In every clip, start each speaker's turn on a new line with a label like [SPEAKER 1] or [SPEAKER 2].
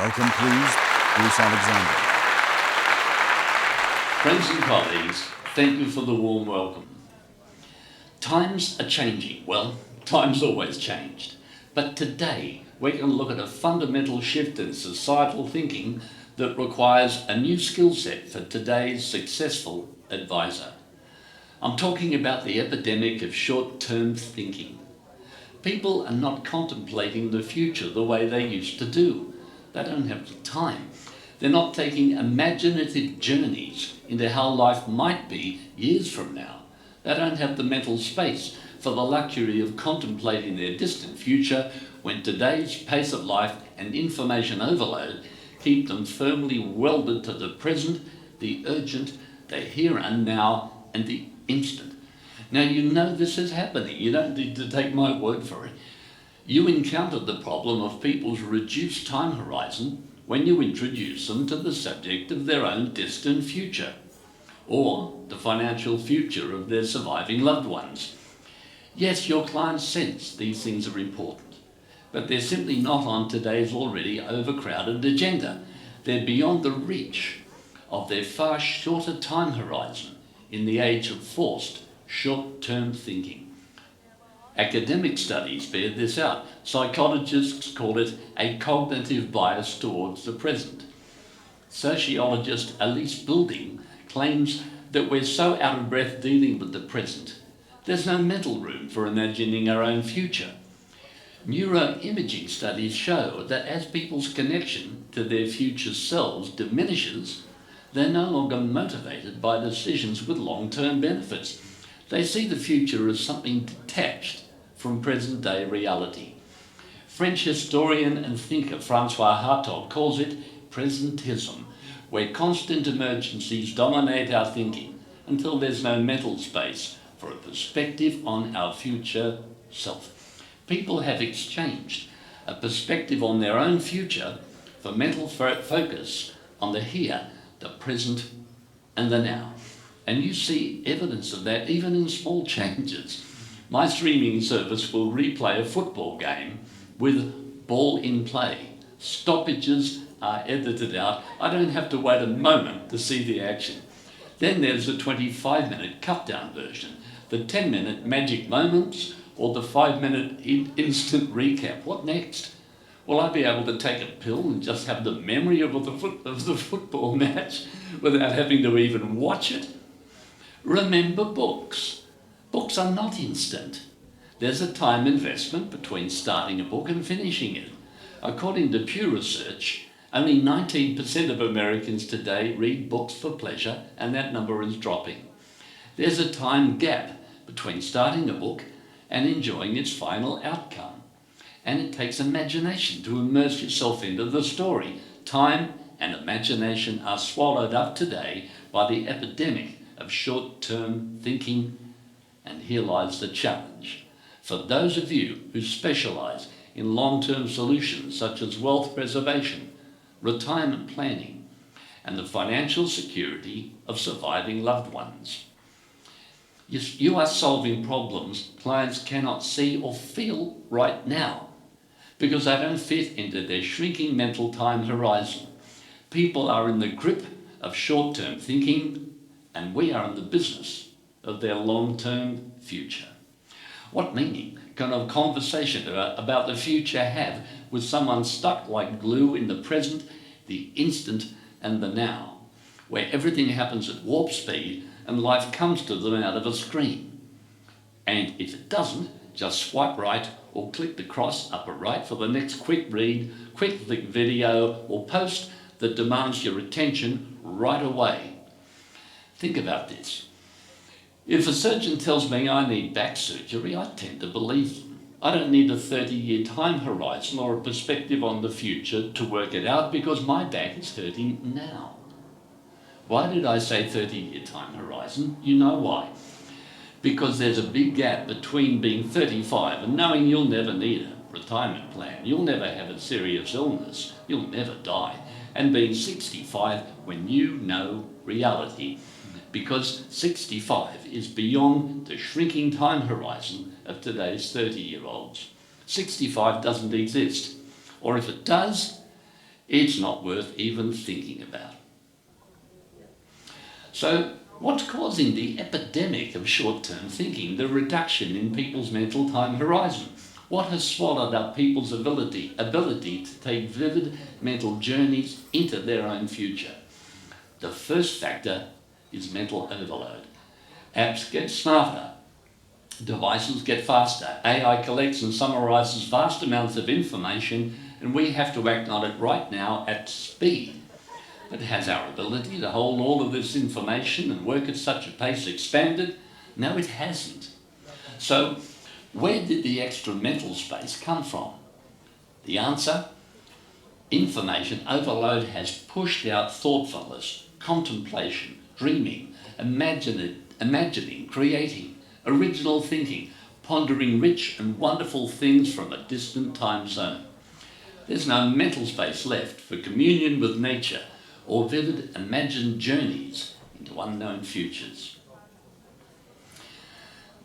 [SPEAKER 1] Welcome, please, Bruce Alexander.
[SPEAKER 2] Friends and colleagues, thank you for the warm welcome. Times are changing. Well, times always changed. But today, we're going to look at a fundamental shift in societal thinking that requires a new skill set for today's successful advisor. I'm talking about the epidemic of short-term thinking. People are not contemplating the future the way they used to do. They don't have the time. They're not taking imaginative journeys into how life might be years from now. They don't have the mental space for the luxury of contemplating their distant future when today's pace of life and information overload keep them firmly welded to the present, the urgent, the here and now, and the instant. Now you know this is happening. You don't need to take my word for it. You encountered the problem of people's reduced time horizon when you introduce them to the subject of their own distant future, or the financial future of their surviving loved ones. Yes, your clients sense these things are important, but they're simply not on today's already overcrowded agenda. They're beyond the reach of their far shorter time horizon in the age of forced short-term thinking. Academic studies bear this out. Psychologists call it a cognitive bias towards the present. Sociologist Elise Building claims that we're so out of breath dealing with the present, there's no mental room for imagining our own future. Neuroimaging studies show that as people's connection to their future selves diminishes, they're no longer motivated by decisions with long-term benefits. They see the future as something detached from present-day reality. French historian and thinker Francois Hartog calls it presentism, where constant emergencies dominate our thinking until there's no mental space for a perspective on our future self. People have exchanged a perspective on their own future for mental focus on the here, the present, and the now. And you see evidence of that even in small changes. My streaming service will replay a football game with ball in play. Stoppages are edited out. I don't have to wait a moment to see the action. Then there's the 25-minute cut-down version, the 10-minute magic moments, or the 5-minute instant recap. What next? Will I be able to take a pill and just have the memory of the football match without having to even watch it? Remember books. Books are not instant. There's a time investment between starting a book and finishing it. According to Pew Research, only 19% of Americans today read books for pleasure, and that number is dropping. There's a time gap between starting a book and enjoying its final outcome. And it takes imagination to immerse yourself into the story. Time and imagination are swallowed up today by the epidemic of short-term thinking, and here lies the challenge. For those of you who specialize in long-term solutions such as wealth preservation, retirement planning, and the financial security of surviving loved ones. You are solving problems clients cannot see or feel right now because they don't fit into their shrinking mental time horizon. People are in the grip of short-term thinking, and we are in the business of their long-term future. What meaning can a conversation about the future have with someone stuck like glue in the present, the instant, and the now, where everything happens at warp speed and life comes to them out of a screen? And if it doesn't, just swipe right or click the cross upper right for the next quick read, quick click video, or post that demands your attention right away. Think about this. If a surgeon tells me I need back surgery, I tend to believe them. I don't need a 30-year time horizon or a perspective on the future to work it out because my back is hurting now. Why did I say 30-year time horizon? You know why. Because there's a big gap between being 35 and knowing you'll never need a retirement plan, you'll never have a serious illness, you'll never die, and being 65 when you know reality. Because 65 is beyond the shrinking time horizon of today's 30-year-olds. 65 doesn't exist. Or if it does, It's not worth even thinking about. So, what's causing the epidemic of short-term thinking, the reduction in people's mental time horizon? What has swallowed up people's ability to take vivid mental journeys into their own future? The first factor is mental overload. Apps get smarter, devices get faster, AI collects and summarises vast amounts of information, and we have to act on it right now at speed. But has our ability to hold all of this information and work at such a pace expanded? No, it hasn't. So, where did the extra mental space come from? The answer? Information overload has pushed out thoughtfulness, contemplation, dreaming, imagining, creating, original thinking, pondering rich and wonderful things from a distant time zone. There's no mental space left for communion with nature or vivid imagined journeys into unknown futures.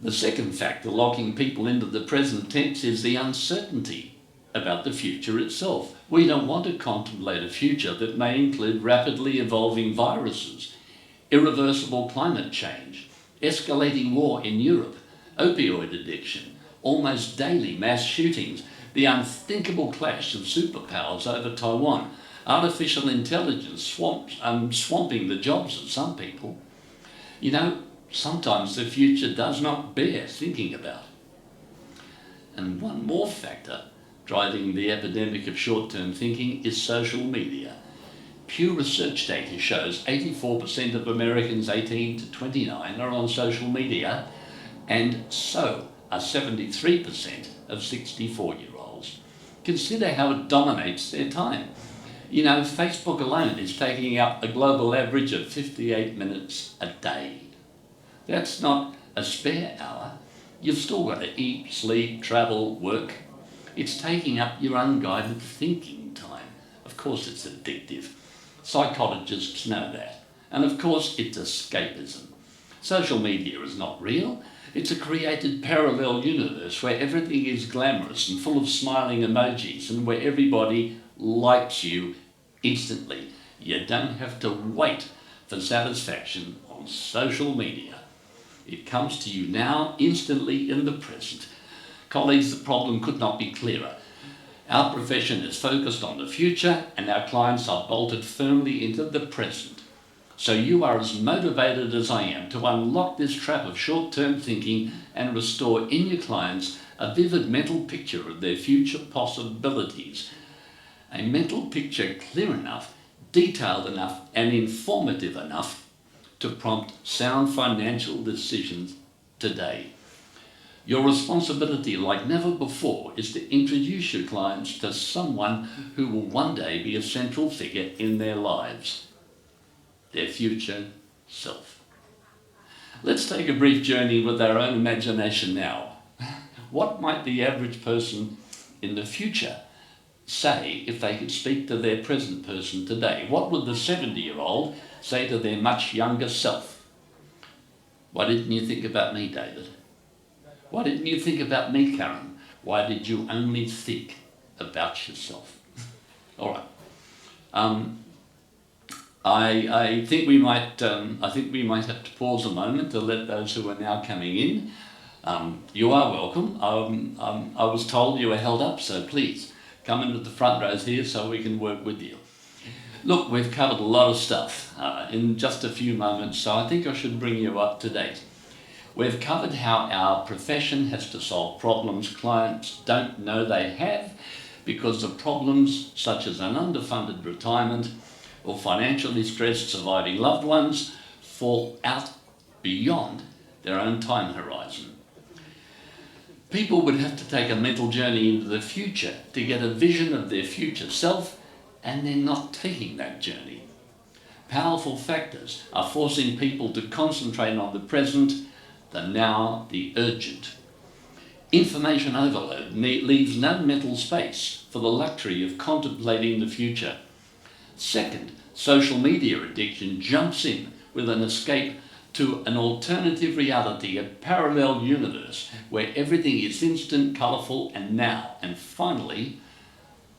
[SPEAKER 2] The second factor locking people into the present tense is the uncertainty about the future itself. We don't want to contemplate a future that may include rapidly evolving viruses, irreversible climate change, escalating war in Europe, opioid addiction, almost daily mass shootings, the unthinkable clash of superpowers over Taiwan, artificial intelligence swamping the jobs of some people. You know, sometimes the future does not bear thinking about. And one more factor driving the epidemic of short-term thinking is social media. Pew Research data shows 84% of Americans 18 to 29 are on social media, and so are 73% of 64-year-olds. Consider how it dominates their time. You know, Facebook alone is taking up a global average of 58 minutes a day. That's not a spare hour. You've still got to eat, sleep, travel, work. It's taking up your unguided thinking time. Of course it's addictive. Psychologists know that. And of course it's escapism. Social media is not real. It's a created parallel universe where everything is glamorous and full of smiling emojis and where everybody likes you instantly. You don't have to wait for satisfaction on social media. It comes to you now, instantly in the present. Colleagues, the problem could not be clearer. Our profession is focused on the future and our clients are bolted firmly into the present. So you are as motivated as I am to unlock this trap of short-term thinking and restore in your clients a vivid mental picture of their future possibilities. A mental picture clear enough, detailed enough, and informative enough to prompt sound financial decisions today. Your responsibility, like never before, is to introduce your clients to someone who will one day be a central figure in their lives, their future self. Let's take a brief journey with our own imagination now. What might the average person in the future say if they could speak to their present person today? What would the 70-year-old say to their much younger self? Why didn't you think about me, David? Why didn't you think about me, Karen? Why did you only think about yourself? All right. I think we might have to pause a moment to let those who are now coming in. You are welcome. I was told you were held up, so please come into the front rows here so we can work with you. Look, we've covered a lot of stuff in just a few moments, so I think I should bring you up to date. We've covered how our profession has to solve problems clients don't know they have because of problems such as an underfunded retirement or financially stressed surviving loved ones fall out beyond their own time horizon. People would have to take a mental journey into the future to get a vision of their future self, and they're not taking that journey. Powerful factors are forcing people to concentrate on the present, the now, the urgent. Information overload leaves no mental space for the luxury of contemplating the future. Second, social media addiction jumps in with an escape to an alternative reality, a parallel universe where everything is instant, colourful and now. And finally,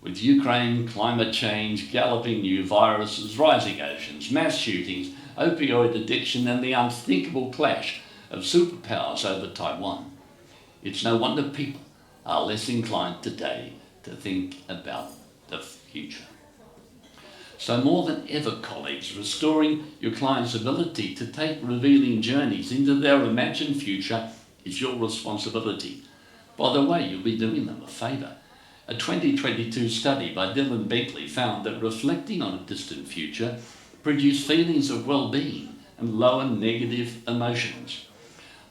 [SPEAKER 2] with Ukraine, climate change, galloping new viruses, rising oceans, mass shootings, opioid addiction, and the unthinkable clash of superpowers over Taiwan. It's no wonder people are less inclined today to think about the future. So more than ever, colleagues, restoring your client's ability to take revealing journeys into their imagined future is your responsibility. By the way, you'll be doing them a favour. A 2022 study by Dylan Bentley found that reflecting on a distant future produced feelings of well-being and lower negative emotions.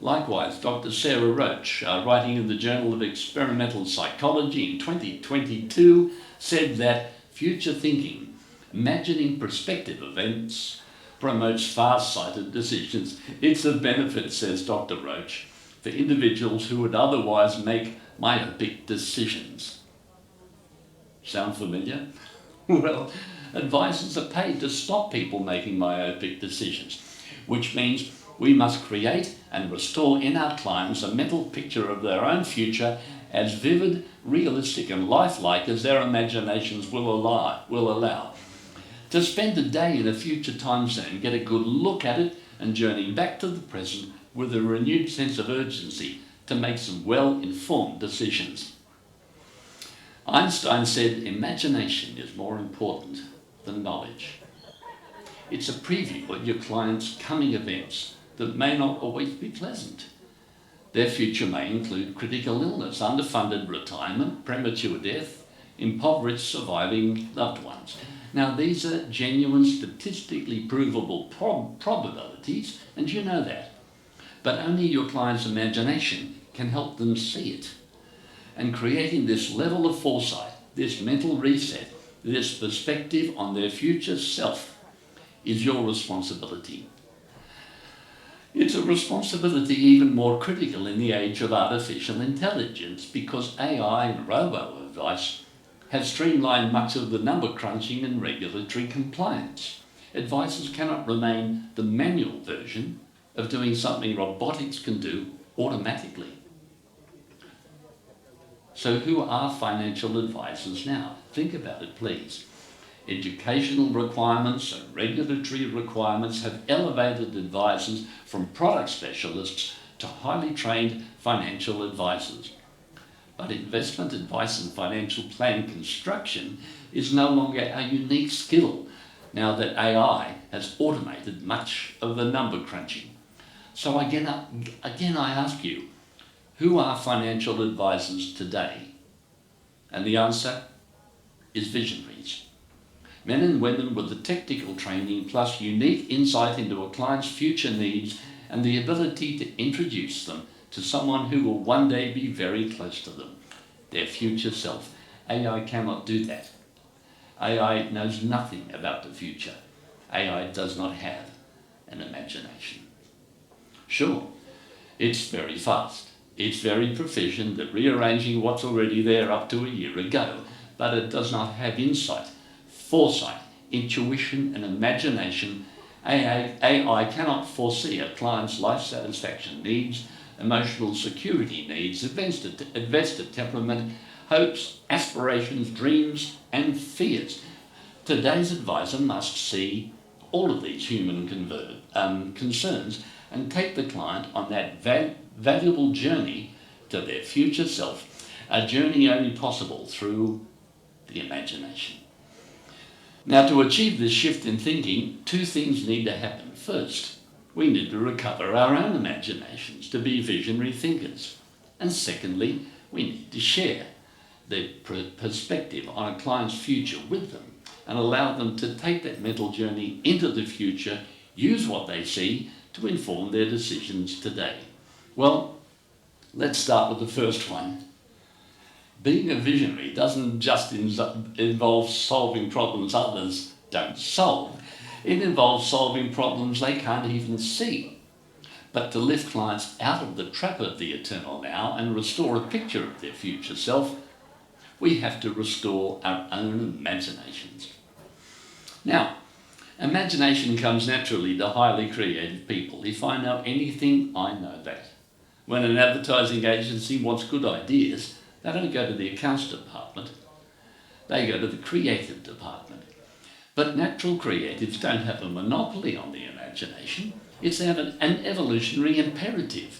[SPEAKER 2] Likewise, Dr. Sarah Roach, writing in the Journal of Experimental Psychology in 2022, said that future thinking, imagining prospective events, promotes far-sighted decisions. It's a benefit, says Dr. Roach, for individuals who would otherwise make myopic decisions. Sound familiar? Well, advisors are paid to stop people making myopic decisions, which means we must create and restore in our clients a mental picture of their own future as vivid, realistic and lifelike as their imaginations will allow. To spend a day in a future time zone, get a good look at it and journey back to the present with a renewed sense of urgency to make some well-informed decisions. Einstein said imagination is more important than knowledge. It's a preview of your client's coming events that may not always be pleasant. Their future may include critical illness, underfunded retirement, premature death, impoverished surviving loved ones. Now, these are genuine, statistically provable probabilities, and you know that. But only your client's imagination can help them see it. And creating this level of foresight, this mental reset, this perspective on their future self is your responsibility. It's a responsibility even more critical in the age of artificial intelligence because AI and robo-advice have streamlined much of the number crunching and regulatory compliance. Advisors cannot remain the manual version of doing something robotics can do automatically. So who are financial advisors now? Think about it, please. Educational requirements and regulatory requirements have elevated advisors from product specialists to highly trained financial advisors. But investment advice and financial plan construction is no longer a unique skill now that AI has automated much of the number crunching. So again I ask you, who are financial advisors today? And the answer is visionaries. Men and women with the technical training plus unique insight into a client's future needs and the ability to introduce them to someone who will one day be very close to them, their future self. AI cannot do that. AI knows nothing about the future. AI does not have an imagination. Sure, it's very fast. It's very proficient at rearranging what's already there up to a year ago, but it does not have insight, foresight, intuition and imagination. AI cannot foresee a client's life satisfaction needs, emotional security needs, investor temperament, hopes, aspirations, dreams and fears. Today's advisor must see all of these human concerns and take the client on that valuable journey to their future self, a journey only possible through the imagination. Now, to achieve this shift in thinking, two things need to happen. First, we need to recover our own imaginations to be visionary thinkers. And secondly, we need to share their perspective on a client's future with them and allow them to take that mental journey into the future, use what they see to inform their decisions today. Well, let's start with the first one. Being a visionary doesn't just involve solving problems others don't solve. It involves solving problems they can't even see. But to lift clients out of the trap of the eternal now and restore a picture of their future self, we have to restore our own imaginations. Now, imagination comes naturally to highly creative people. If I know anything, I know that. When an advertising agency wants good ideas, they don't go to the accounts department. They go to the creative department. But natural creatives don't have a monopoly on the imagination. It's an evolutionary imperative.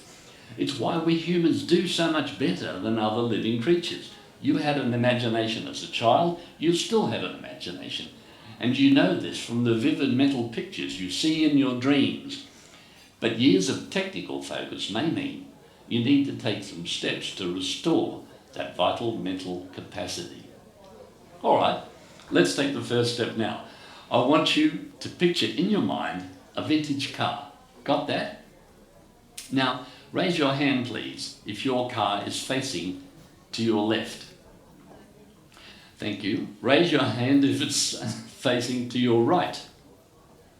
[SPEAKER 2] It's why we humans do so much better than other living creatures. You had an imagination as a child, you still have an imagination. And you know this from the vivid mental pictures you see in your dreams. But years of technical focus may mean you need to take some steps to restore that vital mental capacity. All right, let's take the first step now. I want you to picture in your mind a vintage car. Got that? Now, raise your hand, please, if your car is facing to your left. Thank you. Raise your hand if it's facing to your right.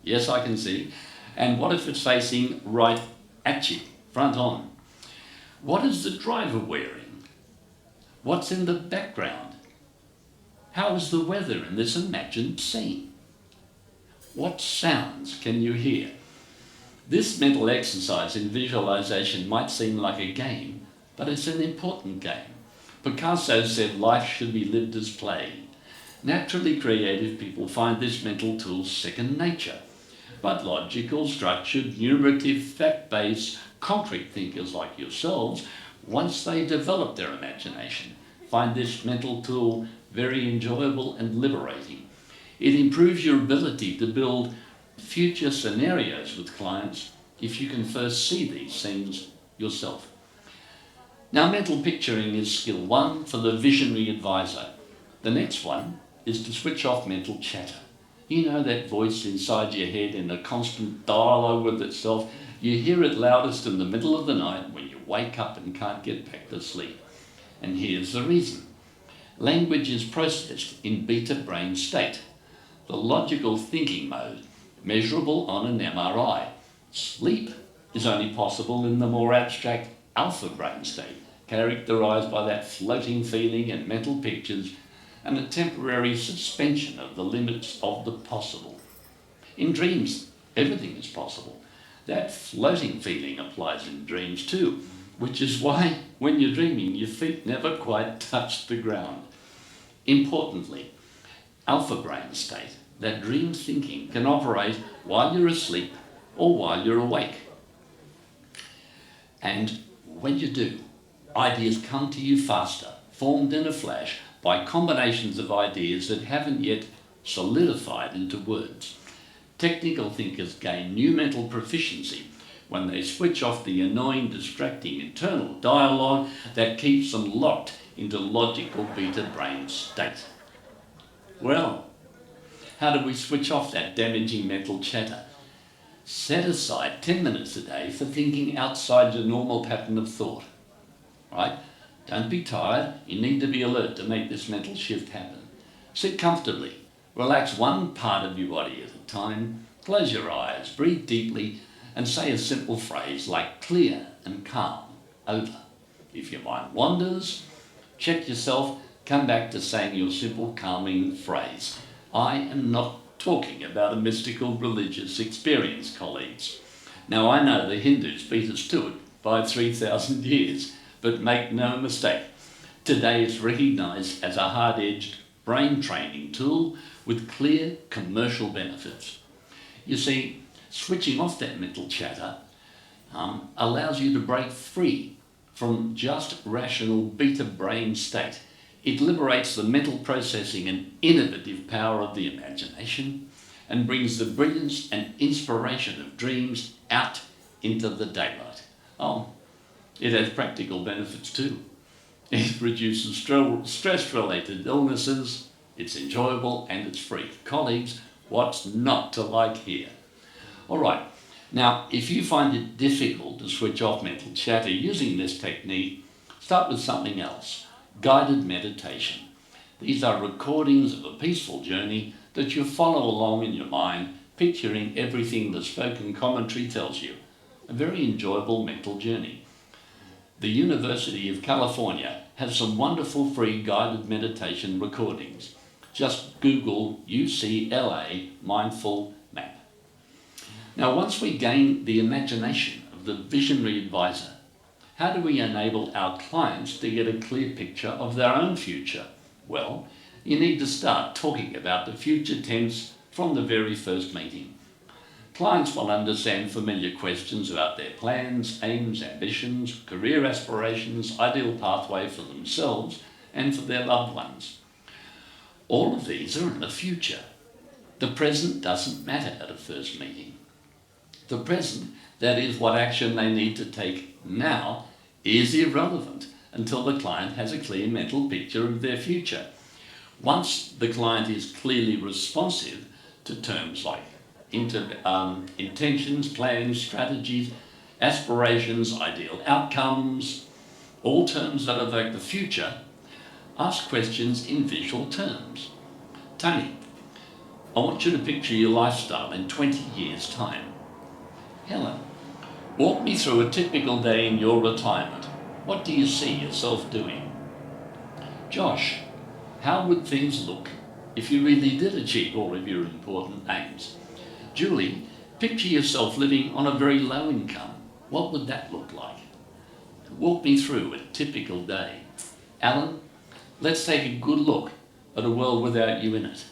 [SPEAKER 2] Yes, I can see. And what if it's facing right at you, front on? What is the driver wearing? What's in the background? How is the weather in this imagined scene? What sounds can you hear? This mental exercise in visualization might seem like a game, but it's an important game. Picasso said life should be lived as play. Naturally creative people find this mental tool second nature, but logical, structured, numerative, fact-based, concrete thinkers like yourselves, once they develop their imagination, find this mental tool very enjoyable and liberating. It improves your ability to build future scenarios with clients if you can first see these scenes yourself. Now, mental picturing is skill one for the visionary advisor. The next one is to switch off mental chatter. You know that voice inside your head in a constant dialogue with itself? You hear it loudest in the middle of the night when you wake up and can't get back to sleep. And here's the reason. Language is processed in beta brain state, the logical thinking mode, measurable on an MRI. Sleep is only possible in the more abstract alpha brain state, characterized by that floating feeling and mental pictures and a temporary suspension of the limits of the possible. In dreams, everything is possible. That floating feeling applies in dreams too, which is why when you're dreaming, your feet never quite touch the ground. Importantly, alpha brain state, that dream thinking, can operate while you're asleep or while you're awake. And when you do, ideas come to you faster, formed in a flash by combinations of ideas that haven't yet solidified into words. Technical thinkers gain new mental proficiency when they switch off the annoying, distracting internal dialogue that keeps them locked into logical beta brain state. Well, how do we switch off that damaging mental chatter? Set aside 10 minutes a day for thinking outside your normal pattern of thought. Right? Don't be tired. You need to be alert to make this mental shift happen. Sit comfortably. Relax one part of your body at a time. Close your eyes, breathe deeply, and say a simple phrase like clear and calm over. If your mind wanders, check yourself, come back to saying your simple calming phrase. I am not talking about a mystical religious experience, colleagues. Now, I know the Hindus beat us to it by 3,000 years, but make no mistake, today it's recognized as a hard-edged brain training tool with clear commercial benefits. You see, switching off that mental chatter allows you to break free from just rational beta brain state. It liberates the mental processing and innovative power of the imagination and brings the brilliance and inspiration of dreams out into the daylight. Oh, it has practical benefits too. It reduces stress-related illnesses, it's enjoyable and it's free. Colleagues, what's not to like here? All right, now if you find it difficult to switch off mental chatter using this technique, start with something else. Guided meditation. These are recordings of a peaceful journey that you follow along in your mind, picturing everything the spoken commentary tells you. A very enjoyable mental journey. The University of California has some wonderful free guided meditation recordings. Just Google UCLA Mindful Map. Now, once we gain the imagination of the visionary advisor, how do we enable our clients to get a clear picture of their own future? Well, you need to start talking about the future tense from the very first meeting. Clients will understand familiar questions about their plans, aims, ambitions, career aspirations, ideal pathway for themselves and for their loved ones. All of these are in the future. The present doesn't matter at a first meeting. The present, that is what action they need to take now, is irrelevant until the client has a clear mental picture of their future. Once the client is clearly responsive to terms like intentions, plans, strategies, aspirations, ideal outcomes, all terms that evoke the future, ask questions in visual terms. Tony, I want you to picture your lifestyle in 20 years' time. Helen, walk me through a typical day in your retirement. What do you see yourself doing? Josh, how would things look if you really did achieve all of your important aims? Julie, picture yourself living on a very low income. What would that look like? Walk me through a typical day. Alan, let's take a good look at a world without you in it.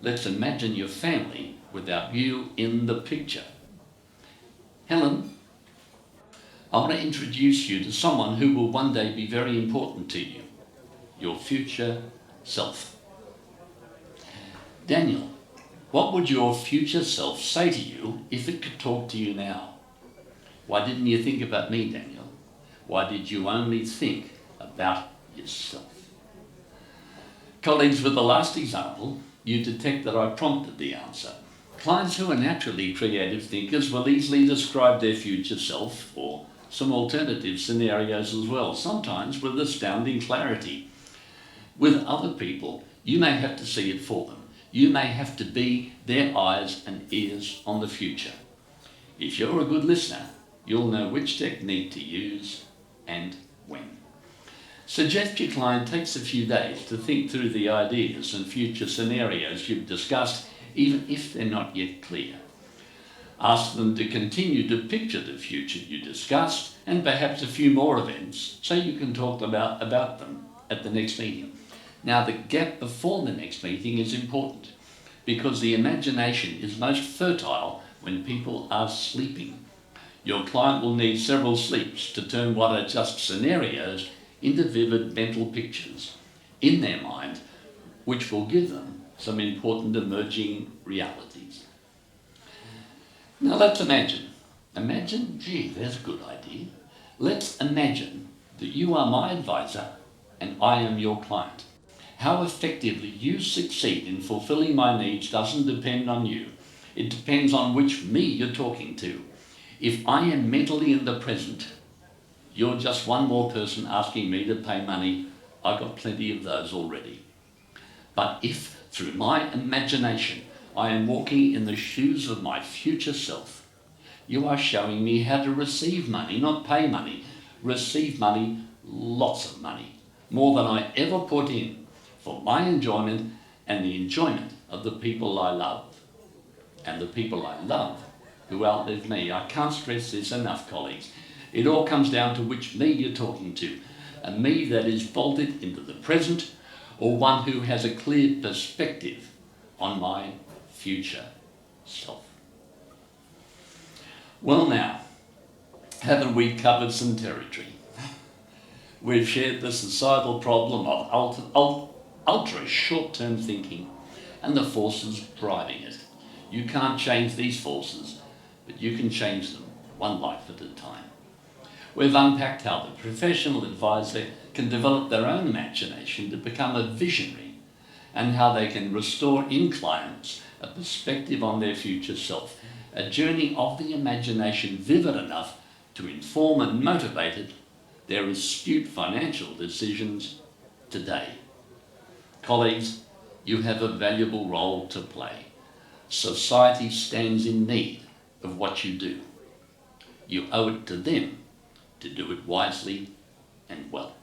[SPEAKER 2] Let's imagine your family without you in the picture. Helen, I want to introduce you to someone who will one day be very important to you, your future self. Daniel, what would your future self say to you if it could talk to you now? Why didn't you think about me, Daniel? Why did you only think about yourself? Colleagues, with the last example, you detect that I prompted the answer. Clients who are naturally creative thinkers will easily describe their future self or some alternative scenarios as well, sometimes with astounding clarity. With other people, you may have to see it for them. You may have to be their eyes and ears on the future. If you're a good listener, you'll know which technique to use and when. Suggest your client takes a few days to think through the ideas and future scenarios you've discussed, even if they're not yet clear. Ask them to continue to picture the future you discussed and perhaps a few more events so you can talk about them at the next meeting. Now, the gap before the next meeting is important because the imagination is most fertile when people are sleeping. Your client will need several sleeps to turn what are just scenarios into vivid mental pictures in their mind, which will give them some important emerging realities. Now let's imagine, gee, there's a good idea. Let's imagine that you are my advisor and I am your client. How effectively you succeed in fulfilling my needs doesn't depend on you. It depends on which me you're talking to. If I am mentally in the present, you're just one more person asking me to pay money. I've got plenty of those already. But if, through my imagination, I am walking in the shoes of my future self, you are showing me how to receive money, not pay money. Receive money, lots of money, more than I ever put in, for my enjoyment and the enjoyment of the people I love. And the people I love who outlive me. I can't stress this enough, colleagues. It all comes down to which me you're talking to. A me that is bolted into the present, or one who has a clear perspective on my future self. Well now, haven't we covered some territory? We've shared the societal problem of ultra short-term thinking and the forces driving it. You can't change these forces, but you can change them one life at a time. We've unpacked how the professional advisor can develop their own imagination to become a visionary, and how they can restore in clients a perspective on their future self, a journey of the imagination vivid enough to inform and motivate their astute financial decisions today. Colleagues, you have a valuable role to play. Society stands in need of what you do. You owe it to them to do it wisely and well.